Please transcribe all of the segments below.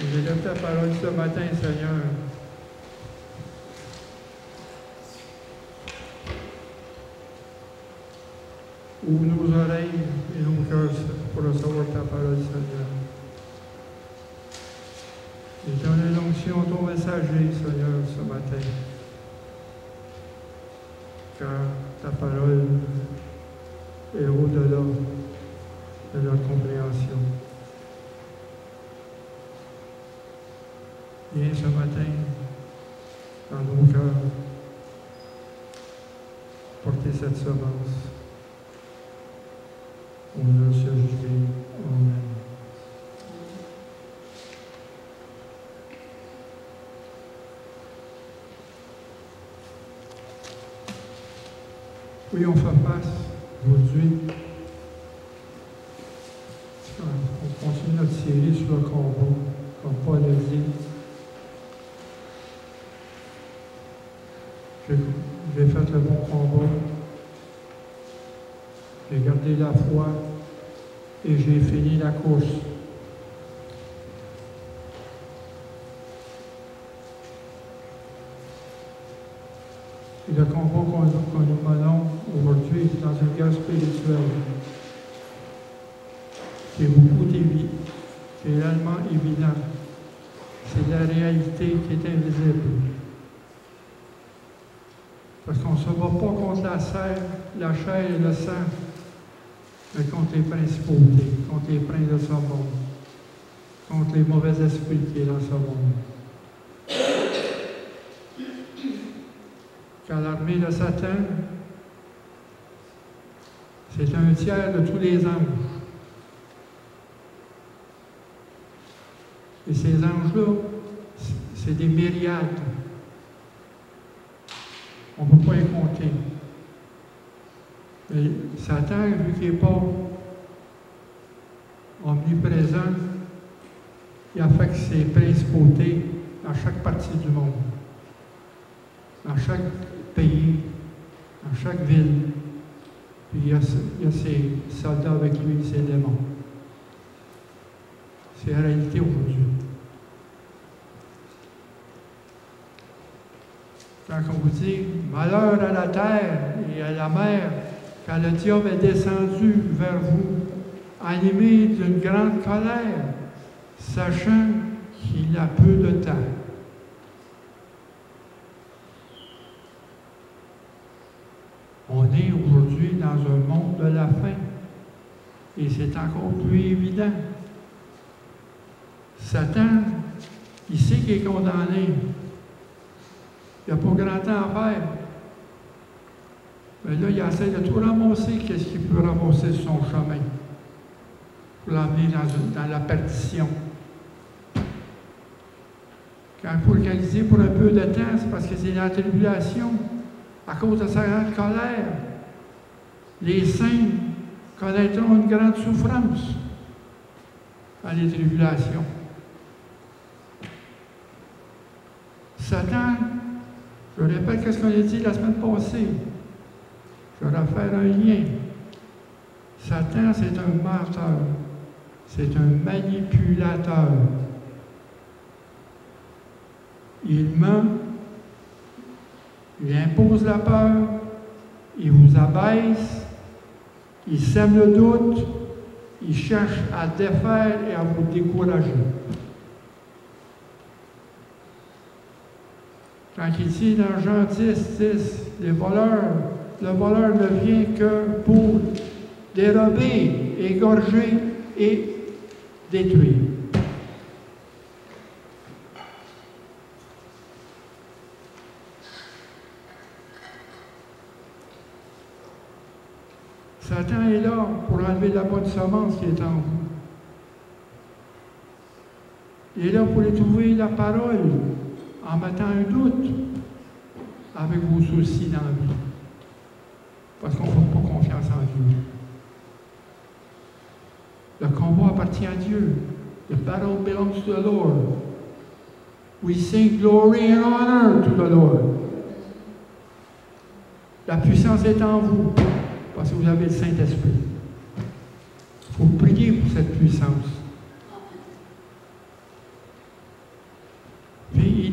J'élève ta parole ce matin, Seigneur. Ouvre nos oreilles et nos cœurs pour recevoir ta parole, Seigneur. Et donne l'onction à ton messager, Seigneur, ce matin. Car ta parole est au-delà de notre compréhension. Viens ce matin dans nos cœurs porter cette semence. Au nom de Jésus. Amen. Oui, on fait face aujourd'hui. On continue notre série sur le combat, comme Paul a dit. J'ai fait le bon combat. J'ai gardé la foi et j'ai fini la course. Et le combat que nous menons aujourd'hui est dans une guerre spirituelle qui est qui est réellement évident. C'est la réalité qui est invisible. Parce qu'on ne se bat pas contre la chair et le sang, mais contre les principautés, contre les princes de ce monde, contre les mauvais esprits qui sont dans ce monde. Car l'armée de Satan, c'est un tiers de tous les anges. Et ces anges-là, c'est des myriades. On ne peut pas les compter. Mais Satan, vu qu'il n'est pas omniprésent, il affecte ses principautés dans chaque partie du monde, dans chaque pays, dans chaque ville. Puis il y a ses soldats avec lui, ses démons. C'est la réalité aujourd'hui. Quand on vous dit « Malheur à la terre et à la mer, quand le diable est descendu vers vous, animé d'une grande colère, sachant qu'il a peu de temps. » On est aujourd'hui dans un monde de la fin, et c'est encore plus évident. Satan, il sait qu'il est condamné. Il n'y a pas grand temps à faire. Mais là, il essaie de tout ramasser, qu'est-ce qu'il peut ramasser sur son chemin, pour l'amener dans la perdition. Quand il faut organiser pour un peu de temps, c'est parce que c'est la tribulation, à cause de sa grande colère. Les saints connaîtront une grande souffrance dans les tribulations. Satan, je répète ce qu'on a dit la semaine passée. Je vais refaire un lien. Satan, c'est un menteur. C'est un manipulateur. Il ment, il impose la peur, il vous abaisse, il sème le doute, il cherche à défaire et à vous décourager. Quand il dit dans Jean 10, le voleur ne vient que pour dérober, égorger et détruire. Satan est là pour enlever la bonne semence qui est en vous. Il est là pour trouver la parole en mettant un doute avec vos soucis dans la vie. Parce qu'on ne fait pas confiance en Dieu. Le combat appartient à Dieu. The battle belongs to the Lord. We sing glory and honor to the Lord. La puissance est en vous, parce que vous avez le Saint-Esprit. Il faut prier pour cette puissance.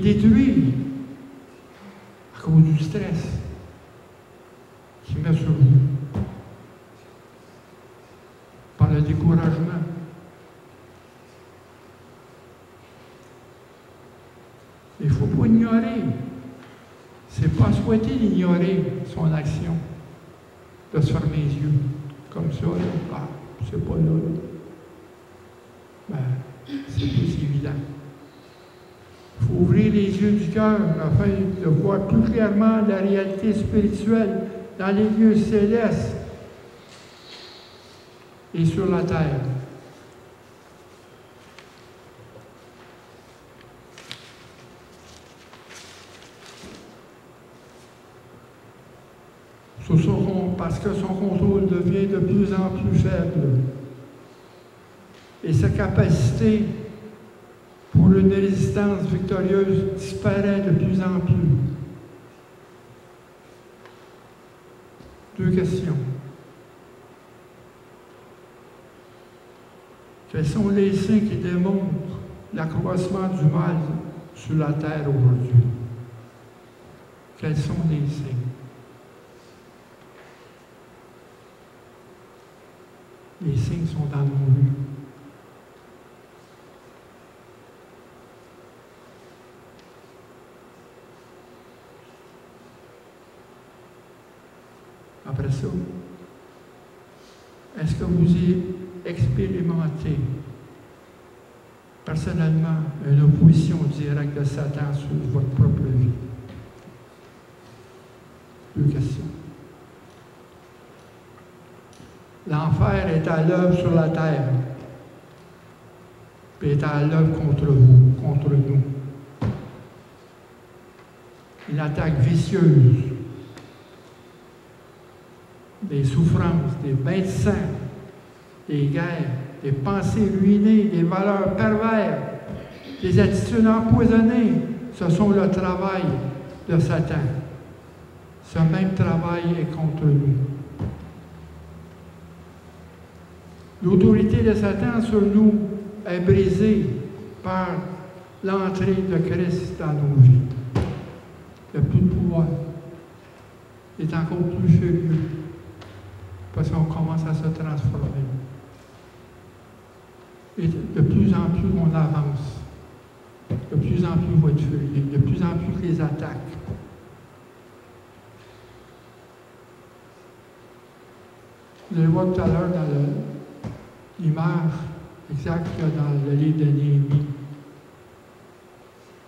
détruit à cause du stress qu'il met sur vous, par le découragement. Il ne faut pas ignorer. C'est pas souhaiter d'ignorer son action, de se fermer les yeux, comme ça, là. Ah, c'est pas là, là. Ben, c'est plus évident. Il faut ouvrir les yeux du cœur afin de voir plus clairement la réalité spirituelle dans les lieux célestes et sur la terre. Parce que son contrôle devient de plus en plus faible et sa capacité pour une résistance victorieuse disparaît de plus en plus. Deux questions. Quels sont les signes qui démontrent l'accroissement du mal sur la terre aujourd'hui? Quels sont les signes? Les signes sont dans nos rues. Après ça, est-ce que vous expérimentez personnellement une opposition directe de Satan sur votre propre vie? Deux questions. L'enfer est à l'œuvre sur la terre, puis est à l'œuvre contre vous, contre nous. Une attaque vicieuse, des souffrances, des bains de sang, des guerres, des pensées ruinées, des valeurs perverses, des attitudes empoisonnées. Ce sont le travail de Satan. Ce même travail est contre nous. L'autorité de Satan sur nous est brisée par l'entrée de Christ dans nos vies. Il n'y a plus de pouvoir. Il est encore plus furieux parce qu'on commence à se transformer. Et de plus en plus on avance, de plus en plus on va être furieux, de plus en plus les attaques. Vous allez voir tout à l'heure dans l'image exacte dans le livre de Néhémie,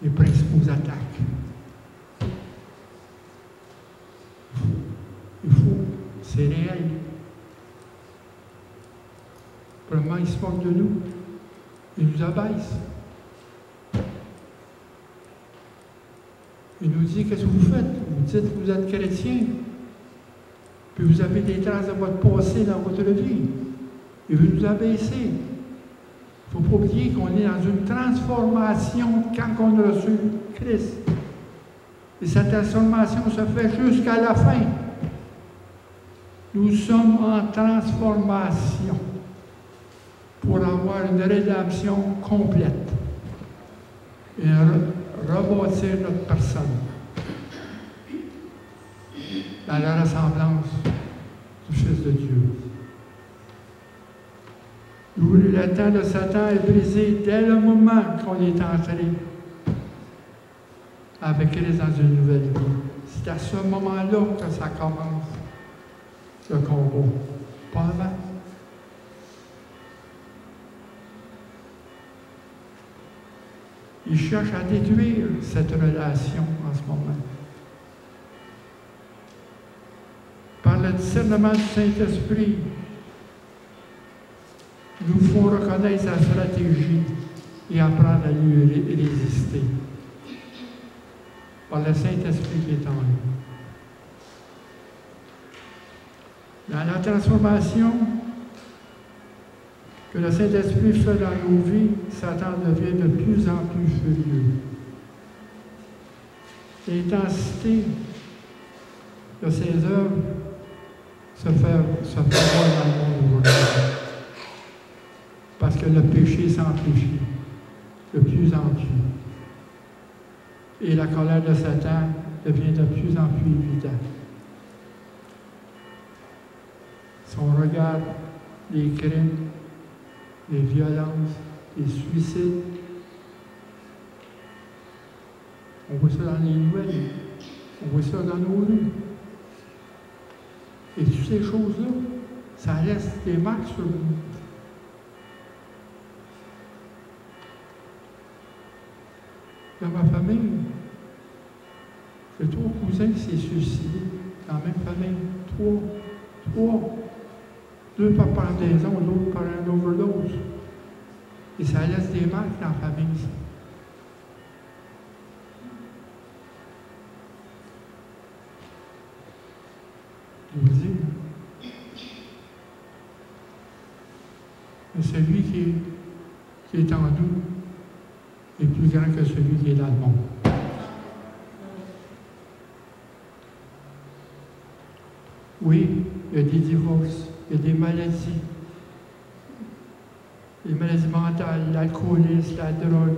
les principaux attaques. Il faut, c'est réel. Premièrement, il se moque de nous. Il nous abaisse. Il nous dit, qu'est-ce que vous faites? Vous dites que vous êtes chrétien, puis vous avez des traces de votre passé dans votre vie. Il veut nous abaisser. Il ne faut pas oublier qu'on est dans une transformation quand on a reçu Christ. Et cette transformation se fait jusqu'à la fin. Nous sommes en transformation pour avoir une rédemption complète et rebâtir notre personne dans la ressemblance du Fils de Dieu. Le temps de Satan est brisé dès le moment qu'on est entré avec Christ dans une nouvelle vie. C'est à ce moment-là que ça commence, le combat. Pas avant. Il cherche à détruire cette relation en ce moment. Par le discernement du Saint-Esprit, nous faut reconnaître sa stratégie et apprendre à lui résister. Par le Saint-Esprit qui est en nous. Dans la transformation que le Saint-Esprit fait dans nos vies, Satan devient de plus en plus furieux. L'intensité de ses œuvres se fait voir dans le monde aujourd'hui. Parce que le péché s'amplifie de plus en plus. et la colère de Satan devient de plus en plus évidente. Si on regarde les crimes, les violences, les suicides, on voit ça dans les nouvelles, on voit ça dans nos rues. Et toutes ces choses-là, ça laisse des marques sur nous. Dans ma famille, j'ai 3 cousins qui s'est suicidés dans la même famille. 3. 2 par pendaison, l'autre par un overdose. Et ça laisse des marques dans la famille, ça. Je vous dis. Mais celui qui est en nous est plus grand que celui qui est dans le monde. Oui, il y a des divorces, il y a des maladies. Les maladies mentales, l'alcoolisme, la drogue.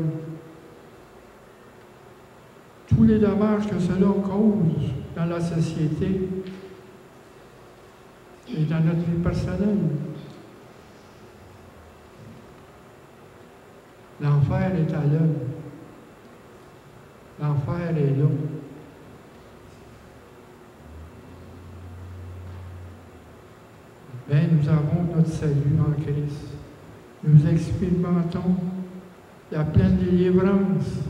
Tous les dommages que cela cause dans la société et dans notre vie personnelle. L'enfer est à l'œuvre. L'enfer est là. Mais nous avons notre salut en Christ. Nous expérimentons la pleine délivrance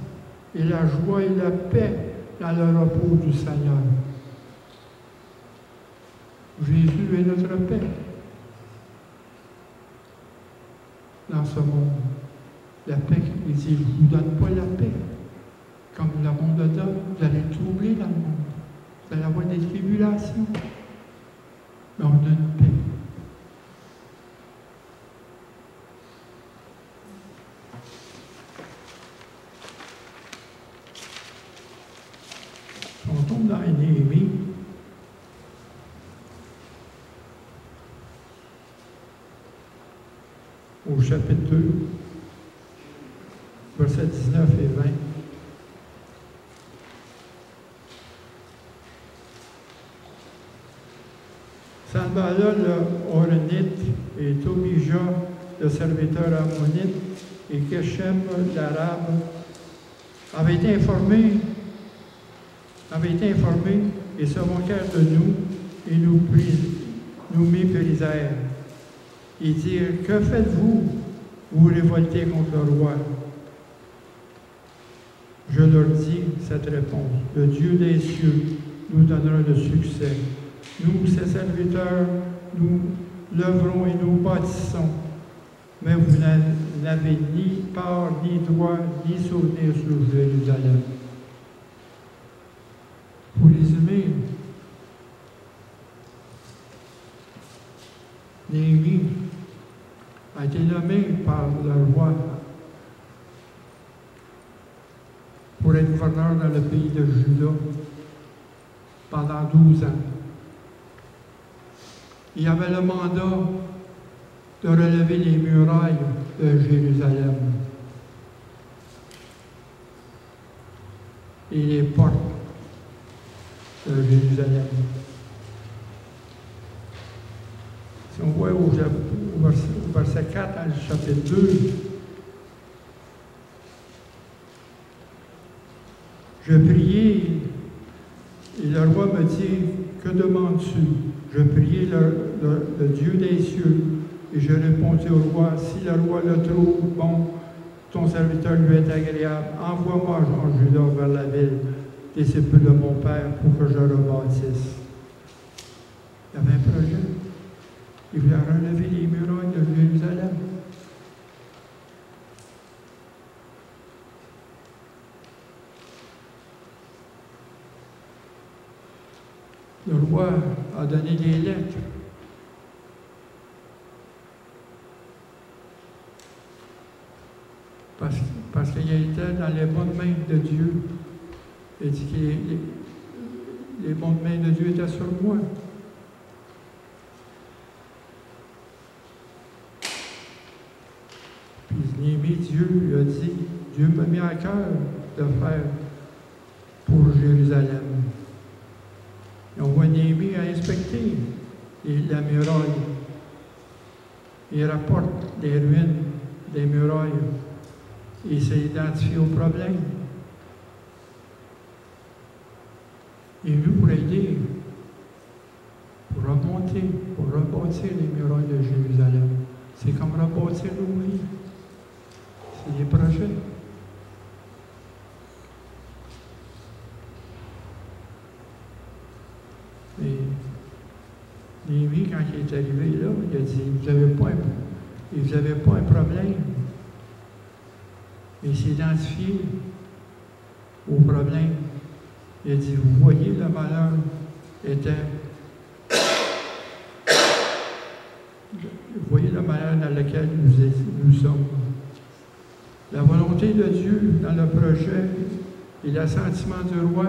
et la joie et la paix dans le repos du Seigneur. Jésus est notre paix dans ce monde. La paix, il dit, je ne vous donne pas la paix. Comme le monde donne, vous allez troubler dans le monde. Vous allez avoir des tribulations. Mais on donne une paix. Si on tombe dans Néhémie, au chapitre 2, versets 19 et 20. Sanballat le Horonite et Tobija le serviteur ammonite et Geshem l'arabe avaient été informés et se moquèrent de nous et nous méprisèrent. Ils dirent, que faites-vous? Vous révoltez contre le roi. Je leur dis cette réponse. Le Dieu des cieux nous donnera le succès. Nous, ses serviteurs, nous l'œuvrons et nous bâtissons. Mais vous n'avez ni part, ni droit, ni souvenir sur Jérusalem. Pour résumer, Néhémie a été nommé par le roi pour être gouverneur dans le pays de Juda pendant 12 ans. Il avait le mandat de relever les murailles de Jérusalem et les portes de Jérusalem. Si on voit au verset 4 dans le chapitre 2, je priais et le roi me dit, que demandes-tu? Je priai le Dieu des cieux et je répondis au roi, si le roi le trouve bon, ton serviteur lui est agréable, envoie-moi en Juda vers la ville des sépulcres de mon père pour que je rebâtisse. Il y avait un projet. Il voulait relever les murailles de Jérusalem. Le roi a donné des lettres. Parce qu'il était dans les bonnes mains de Dieu. Il dit que les bonnes mains de Dieu étaient sur moi. Puis Néhémie, Dieu lui a dit, Dieu m'a mis à cœur de faire Jérusalem. Et on voit Néhémie à inspecter la muraille. Il rapporte des ruines des murailles. Il s'est identifié au problème. Il est venu pour aider, pour remonter, pour rebâtir les murailles de Jérusalem. C'est comme rebâtir nos vies. C'est des projets. Et Néhémie, quand il est arrivé là, il a dit, vous n'avez pas un problème. Il s'est identifié au problème. Il a dit, vous voyez, le malheur était... Vous voyez le malheur dans lequel nous sommes. La volonté de Dieu dans le projet et l'assentiment du roi,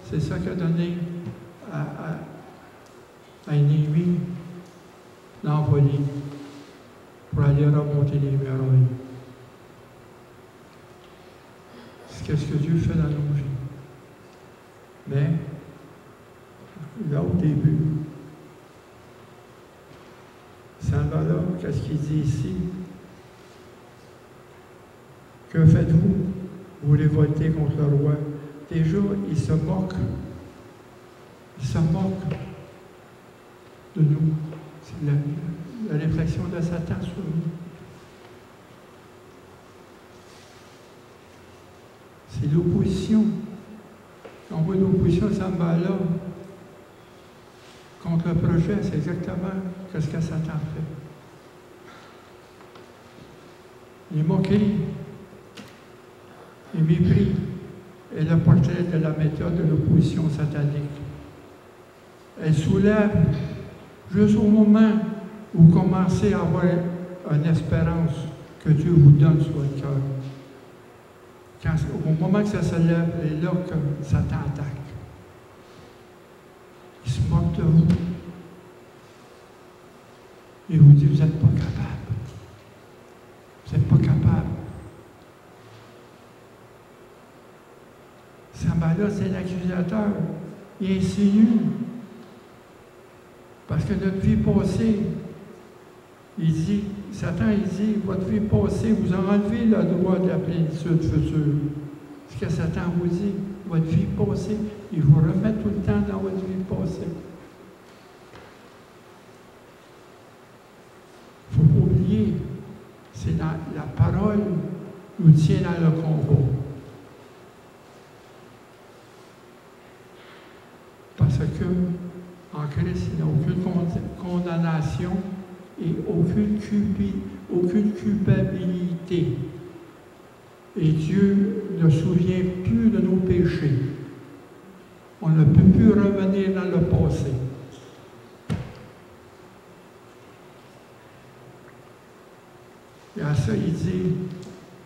c'est ça qu'a donné à Néhémie l'envoler pour aller remonter les murailles. C'est ce que Dieu fait dans nos vies. Mais, là au début, Sanballat, qu'est-ce qu'il dit ici? Que faites-vous? Vous révoltez contre le roi. Déjà, il se moque. Il se moque de nous. C'est la réflexion de Satan sur nous. C'est l'opposition. On voit l'opposition de Sanballat contre le projet, c'est exactement ce que Satan fait. Les moqueries, les mépris et le portrait de la méthode de l'opposition satanique. Elle soulève juste au moment où vous commencez à avoir une espérance que Dieu vous donne sur le cœur. Au moment que ça se lève, c'est là que Satan attaque. Il se moque de vous. Il vous dit, vous n'êtes pas capable. Vous n'êtes pas capable. Sanballat, c'est l'accusateur. Il insinue. Parce que notre vie passée, Satan dit, votre vie passée, vous enlevez le droit de la plénitude future. Ce que Satan vous dit, votre vie passée, il vous remet tout le temps dans votre vie passée. Il ne faut pas oublier, c'est la parole nous tient dans le combat. Parce que en Christ, il n'y a aucune condamnation et aucune culpabilité. Et Dieu ne se souvient plus de nos péchés. On ne peut plus revenir dans le passé. Et à ça, il dit,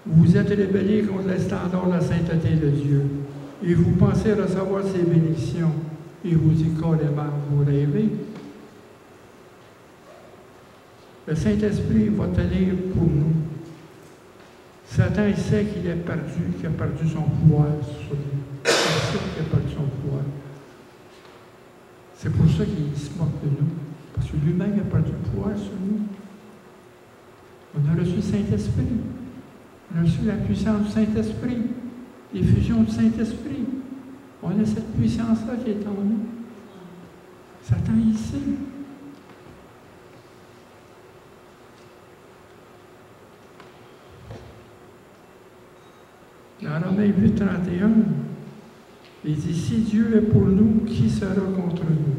vous êtes rébellés contre les standards de la sainteté de Dieu. Et vous pensez recevoir ses bénédictions. Et vous dit carrément, vous rêvez. Le Saint-Esprit va tenir pour nous. Satan, il sait qu'il est perdu, qu'il a perdu son pouvoir sur lui. Il sait qu'il a perdu son pouvoir. C'est pour ça qu'il se moque de nous. Parce que lui-même a perdu le pouvoir sur nous. On a reçu le Saint-Esprit. On a reçu la puissance du Saint-Esprit. L'effusion du Saint-Esprit. On a cette puissance-là qui est en nous. Satan, il sait. Dans Romains 8, 31, il dit, si Dieu est pour nous, qui sera contre nous?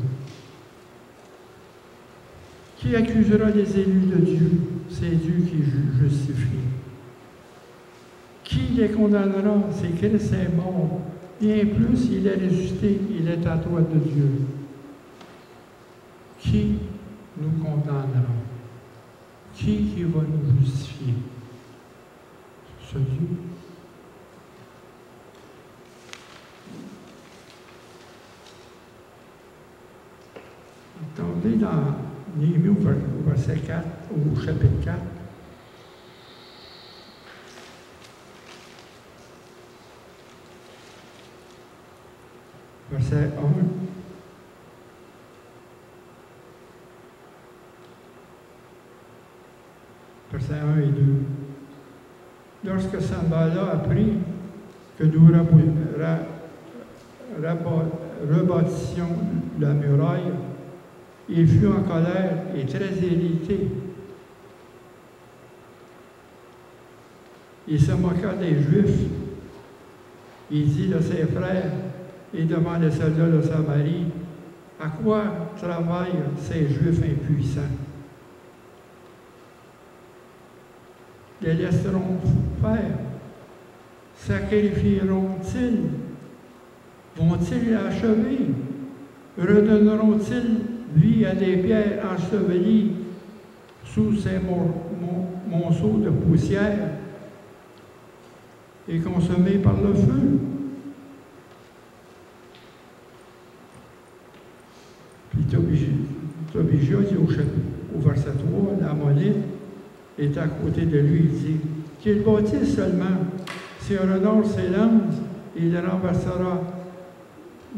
Qui accusera les élus de Dieu? C'est Dieu qui justifie. Qui les condamnera? C'est Christ est mort. Bien plus, il est ressuscité, il est à droite de Dieu. Qui nous condamnera? Qui va nous justifier? Ce Dieu. Attendez dans Néhémie au verset 4, au chapitre 4. verset 1. Versets 1 et 2. Lorsque Sanballat apprit que nous rebâtissions la muraille, il fut en colère et très irrité. Il se moqua des Juifs. Il dit à ses frères et devant les soldats de Samarie, à quoi travaillent ces Juifs impuissants? Les laisseront faire? Sacrifieront-ils? Vont-ils achever? Redonneront-ils vie à des pierres ensevelies sous ces monceaux de poussière et consommées par le feu? Puis Tobijah dit au verset 3, l'Ammonite est à côté de lui, il dit, qu'il bâtisse seulement, si on honore ses lances, il renversera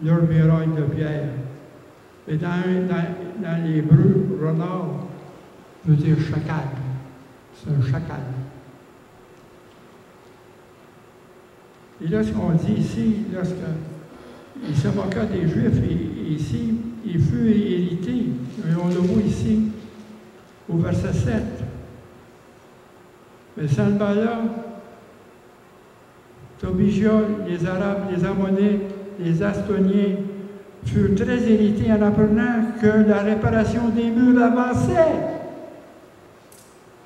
leur muraille de pierre. Et dans l'hébreu, renard veut dire chacal. C'est un chacal. Et là, ce qu'on dit ici, lorsqu'il se moqua des Juifs, et ici, il fut irrité. Et on le voit ici, au verset 7. Mais Sanballat, Tobijah, les Arabes, les Ammonites, les Astoniens furent très irrités en apprenant que la réparation des murs avançait.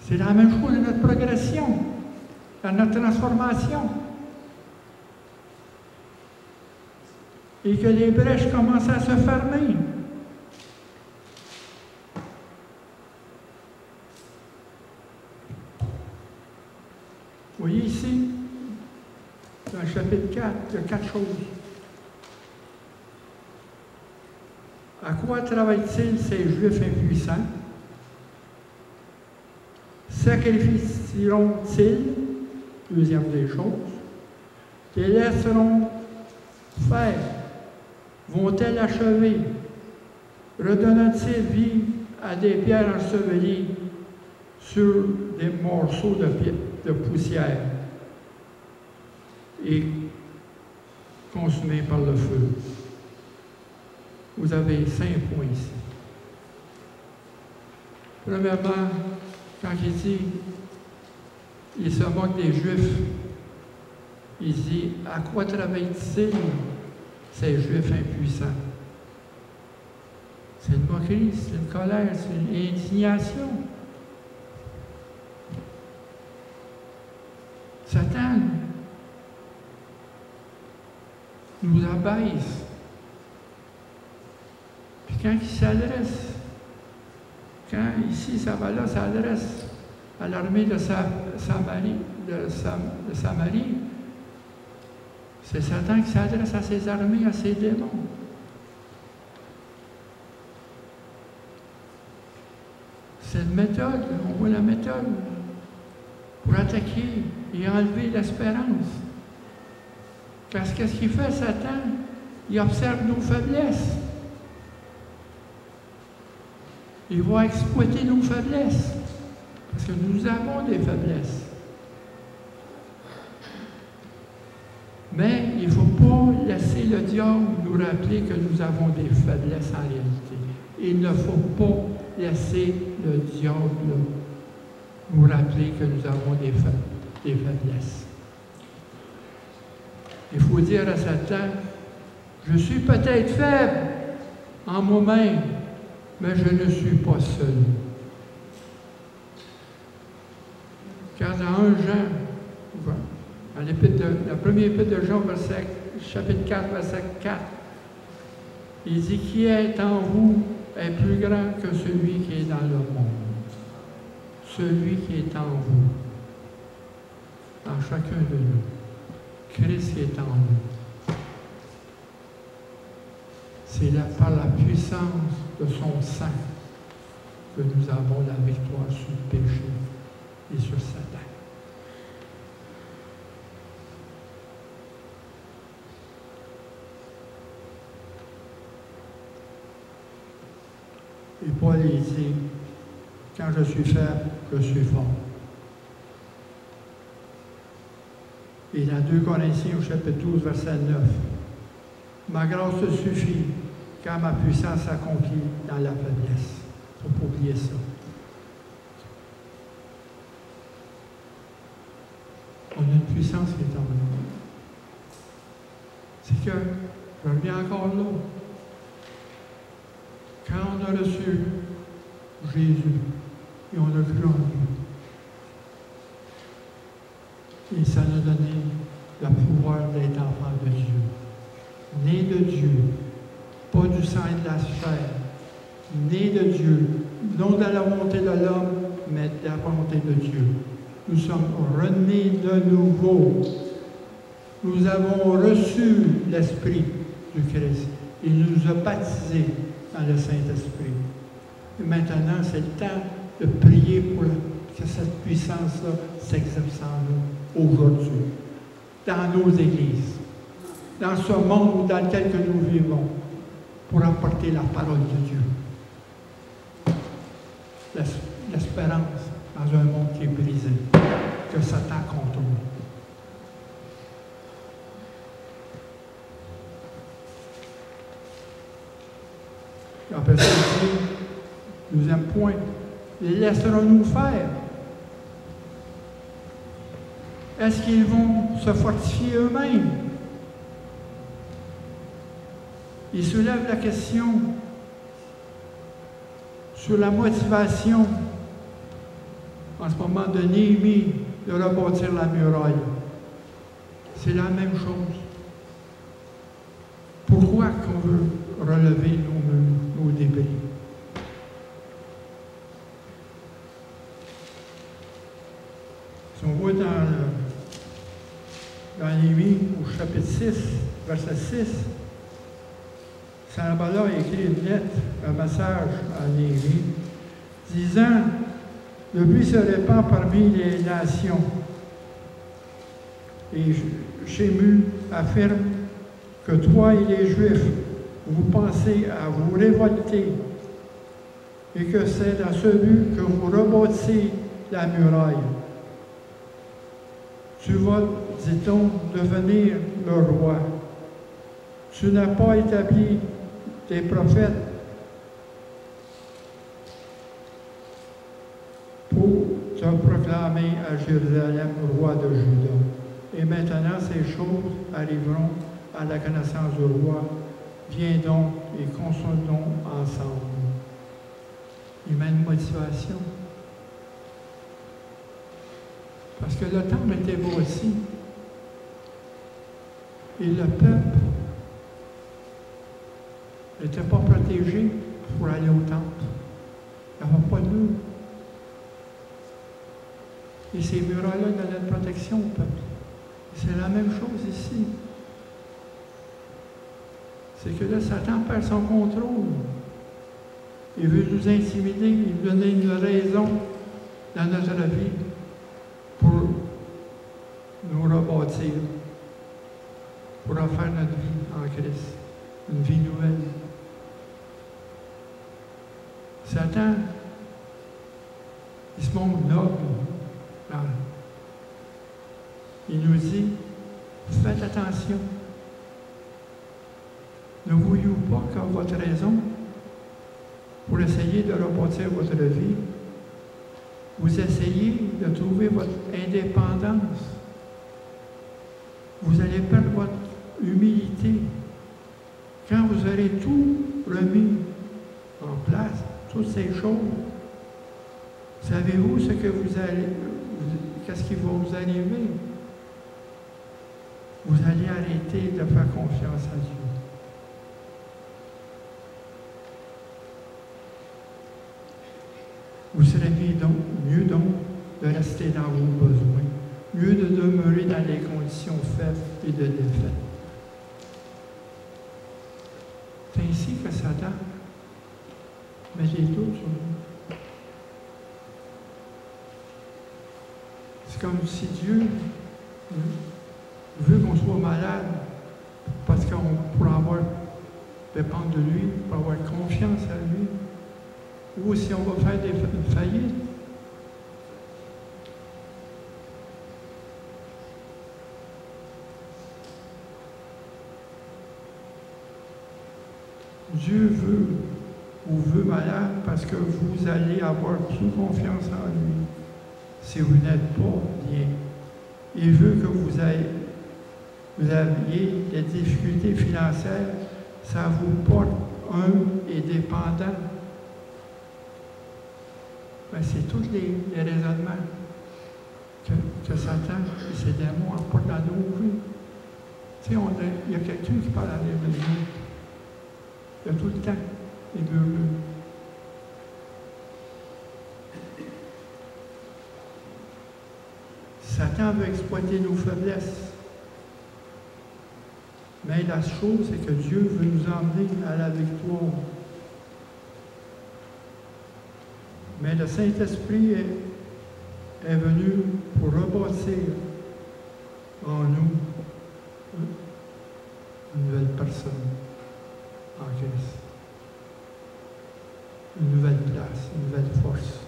C'est la même chose dans notre progression, dans notre transformation. Et que les brèches commencent à se fermer. Vous voyez ici, dans le chapitre 4, il y a 4 choses. À quoi travaillent-ils ces Juifs impuissants? Sacrifieront-ils? Deuxième des choses. Les laisseront faire? Vont-elles achever? Redonnent-ils vie à des pierres ensevelies sur des morceaux de poussière et consumés par le feu? Vous avez 5 points ici. Premièrement, quand il dit, il se moque des Juifs, il dit, à quoi travaillent-ils ces Juifs impuissants? C'est une moquerie, c'est une colère, c'est une indignation. Satan nous abaisse. Puis quand il s'adresse, quand ici Sanballat s'adresse à l'armée de Samarie, c'est Satan qui s'adresse à ses armées, à ses démons. C'est une méthode, on voit la méthode pour attaquer et enlever l'espérance. Parce que qu'est-ce qu'il fait, Satan? Il observe nos faiblesses. Il va exploiter nos faiblesses. Parce que nous avons des faiblesses. Mais il ne faut pas laisser le diable nous rappeler que nous avons des faiblesses en réalité. Il ne faut pas laisser le diable nous rappeler que nous avons des faiblesses. Il faut dire à Satan, je suis peut-être faible en moi-même, mais je ne suis pas seul. Car dans 1 Jean, dans la première épître de Jean, chapitre 4, verset 4, il dit, qui est en vous est plus grand que celui qui est dans le monde. Celui qui est en vous, en chacun de nous. Christ qui est en nous. C'est par la puissance de son sang que nous avons la victoire sur le péché et sur Satan. Et Paul il dit, quand je suis faible, je suis fort. Et dans 2 Corinthiens au chapitre 12, verset 9, ma grâce te suffit, car ma puissance s'accomplit dans la faiblesse. Il ne faut pas oublier ça. On a une puissance qui est en nous. C'est que, je reviens encore là, quand on a reçu Jésus et on a cru en lui, et ça nous a donné le pouvoir d'être enfant de Dieu. Né de Dieu, pas du sang et de la chair, né de Dieu, non de la volonté de l'homme, mais de la volonté de Dieu. Nous sommes renés de nouveau. Nous avons reçu l'Esprit du Christ. Il nous a baptisés dans le Saint-Esprit. Et maintenant, c'est le temps de prier pour que cette puissance-là s'exerce en nous aujourd'hui, dans nos églises, dans ce monde dans lequel nous vivons, pour apporter la parole de Dieu. L'espérance dans un monde qui est brisé, que Satan contourne. Après ça, ici, deuxième point, laisserons-nous faire? Est-ce qu'ils vont se fortifier eux-mêmes? Il soulève la question sur la motivation en ce moment de Néhémie de rebâtir la muraille. C'est la même chose. Pourquoi qu'on veut relever nos débris? Si on voit dans Néhémie, au chapitre 6, verset 6, Sanballat a écrit une lettre, un message à Néhémie, disant: le bruit se répand parmi les nations. Et Chému affirme que toi et les Juifs, vous pensez à vous révolter et que c'est dans ce but que vous rebâtissez la muraille. Tu vas, dit-on, devenir le roi. Tu n'as pas établi des prophètes pour te proclamer à Jérusalem roi de Juda. Et maintenant, ces choses arriveront à la connaissance du roi. Viens donc et consolons ensemble. Il met une motivation. Parce que le temple était bâti. Et le peuple n'était pas protégé pour aller au temple. Il n'y avait pas de mur. Et ces murailles-là donnaient une protection au peuple. C'est la même chose ici. C'est que là, Satan perd son contrôle. Il veut nous intimider, il veut donner une raison dans notre vie pour nous rebâtir, pour refaire notre vie en Christ, une vie nouvelle. Satan, il se montre noble. Il nous dit, faites attention. Ne voyez-vous pas que votre raison, pour essayer de rebâtir votre vie, vous essayez de trouver votre indépendance. Vous allez perdre votre humilité. Quand vous aurez tout remis en place, toutes ces choses, savez-vous ce que vous allez, qu'est-ce qui va vous arriver? Vous allez arrêter de faire confiance à Dieu. Vous serez mieux donc de rester dans vos besoins, mieux de demeurer dans les conditions faibles et de défaite. C'est ainsi que Satan met des doutes sur nous. C'est comme si Dieu veut qu'on soit malade parce qu'on pourra dépendre de lui, pour avoir confiance à lui. ou si on va faire des faillites. Dieu veut ou veut malade parce que vous allez avoir plus confiance en lui. Si vous n'êtes pas bien, il veut que vous aviez des difficultés financières, ça vous porte et dépendant. Ben, c'est tous les raisonnements que Satan et ses démons apportent dans nos vies. Tu sais, il y a quelqu'un qui parle à l'église. Il y a tout le temps les murmures. Satan veut exploiter nos faiblesses. Mais la chose, c'est que Dieu veut nous emmener à la victoire. Mais le Saint-Esprit est venu pour rebâtir en nous une nouvelle personne en Christ. Une nouvelle place, une nouvelle force.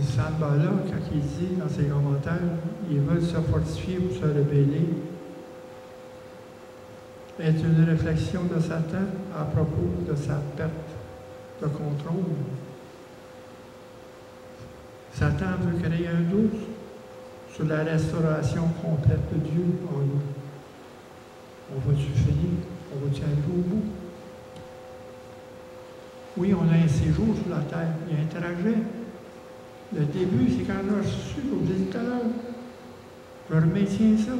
Sambala, quand il dit dans ses commentaires, ils veulent se fortifier pour se rebeller, est une réflexion de Satan à propos de sa perte de contrôle. Satan veut créer un doute sur la restauration complète de Dieu en nous. On va-tu finir? On va-tu aller au bout? Oui, on a un séjour sur la terre, il y a un trajet. Le début, c'est quand on a reçu, comme je disais tout à l'heure, je maintiens ça,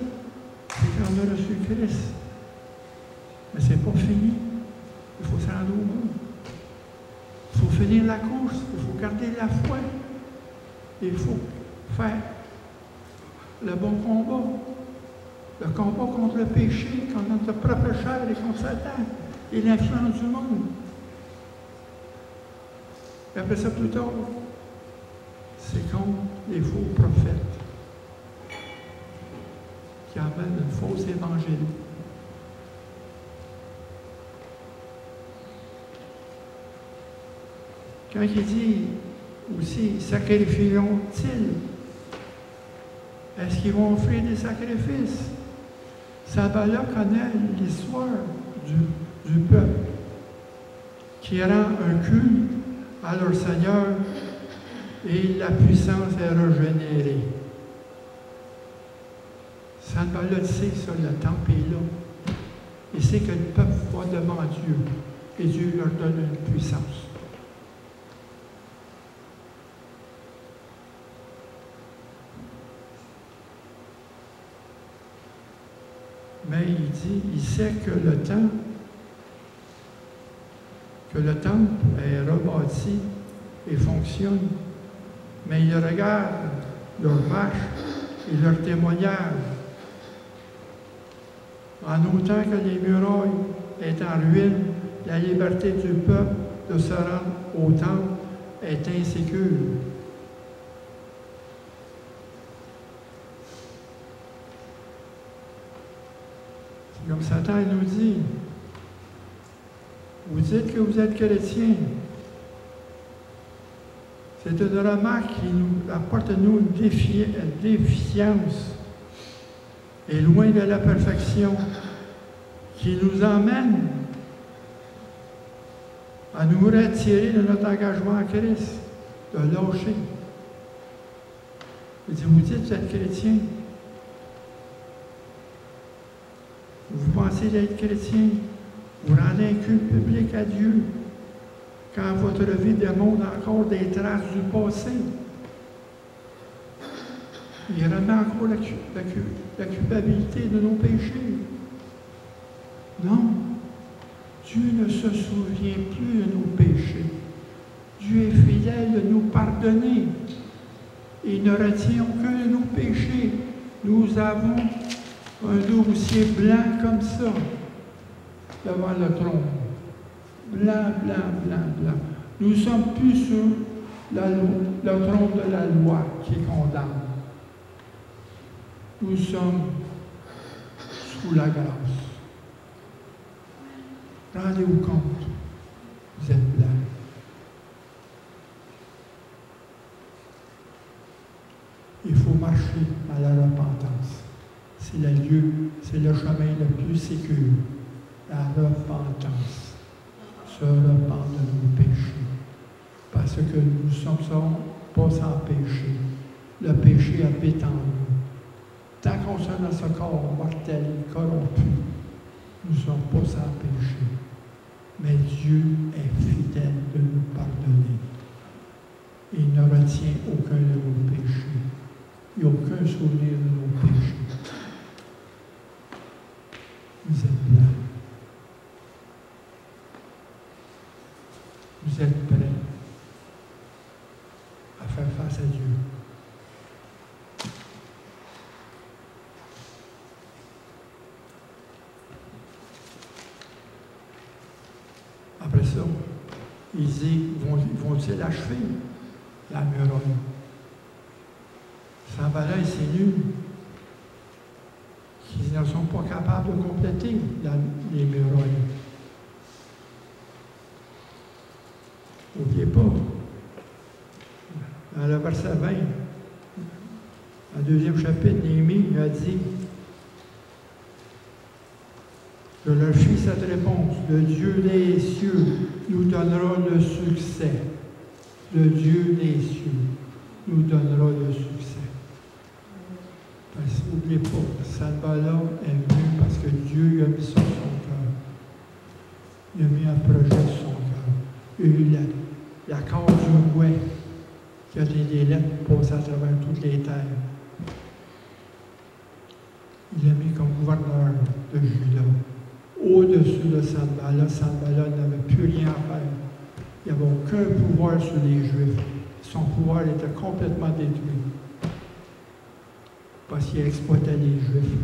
c'est quand on a reçu Christ. Mais c'est pas fini. Il faut se rendre au bout. Il faut finir la course, il faut garder la foi. Il faut faire le bon combat. Le combat contre le péché, contre notre propre chair et contre Satan et l'influence du monde. Et après ça, plus tard, c'est contre les faux prophètes qui amènent un faux évangile. Quand il dit aussi, sacrifieront-ils? Est-ce qu'ils vont offrir des sacrifices? Sambala connaît l'histoire du peuple qui rend un culte à leur Seigneur et la puissance est régénérée. Sambala sait ça, le temple est là. Il sait que le peuple va devant Dieu et Dieu leur donne une puissance. Mais il dit, il sait que le temple est rebâti et fonctionne, mais il regarde leur marche et leur témoignage. En autant que les murailles est en ruine, la liberté du peuple de se rendre au temple est insécure. Comme Satan nous dit, vous dites que vous êtes chrétien. C'est une remarque qui nous apporte nous une défiance et loin de la perfection, qui nous emmène à nous retirer de notre engagement en Christ, de lâcher. Il dit, vous dites que vous êtes chrétien. Vous pensez d'être chrétien, vous rendez un culte public à Dieu, quand votre vie démontre encore des traces du passé. Il remet encore la culpabilité de nos péchés. Non, Dieu ne se souvient plus de nos péchés. Dieu est fidèle de nous pardonner. Il ne retient aucun de nos péchés. Nous avons un dossier blanc comme ça, devant le trône. Blanc, blanc, blanc, blanc. Nous ne sommes plus sur le trône de la loi qui condamne. Nous sommes sous la grâce. Rendez-vous compte, vous êtes blanc. Il faut marcher à la repentance. C'est le lieu, c'est le chemin le plus sécure. La repentance. Se repent de nos péchés. Parce que nous ne sommes pas sans péché. Le péché habite en nous. Tant qu'on se dans ce corps mortel et corrompu, nous ne sommes pas sans péché. Mais Dieu est fidèle de nous pardonner. Il ne retient aucun de nos péchés. Il n'y a aucun souvenir de nos péchés. Vous êtes là. Vous êtes prêts à faire face à Dieu. Après ça, ils disent, vont-ils achever la muraille? Sanballat et ses nus, qui ne sont pas capables de compléter les murailles. N'oubliez pas, dans le verset 20, en 2e chapitre, Néhémie a dit que leur fit cette réponse: le Dieu des cieux nous donnera le succès. Le Dieu des cieux nous donnera le succès. N'oubliez pas, Sanballat est venu parce que Dieu a mis ça sur son cœur. Il a mis un projet sur son cœur. Il a eu l'accord du roi qui a des lettres passées à travers toutes les terres. Il l'a mis comme gouverneur de Juda. Au-dessus de Sanballat, Sanballat n'avait plus rien à faire. Il n'y avait aucun pouvoir sur les Juifs. Son pouvoir était complètement détruit. Parce qu'il exploitait les Juifs.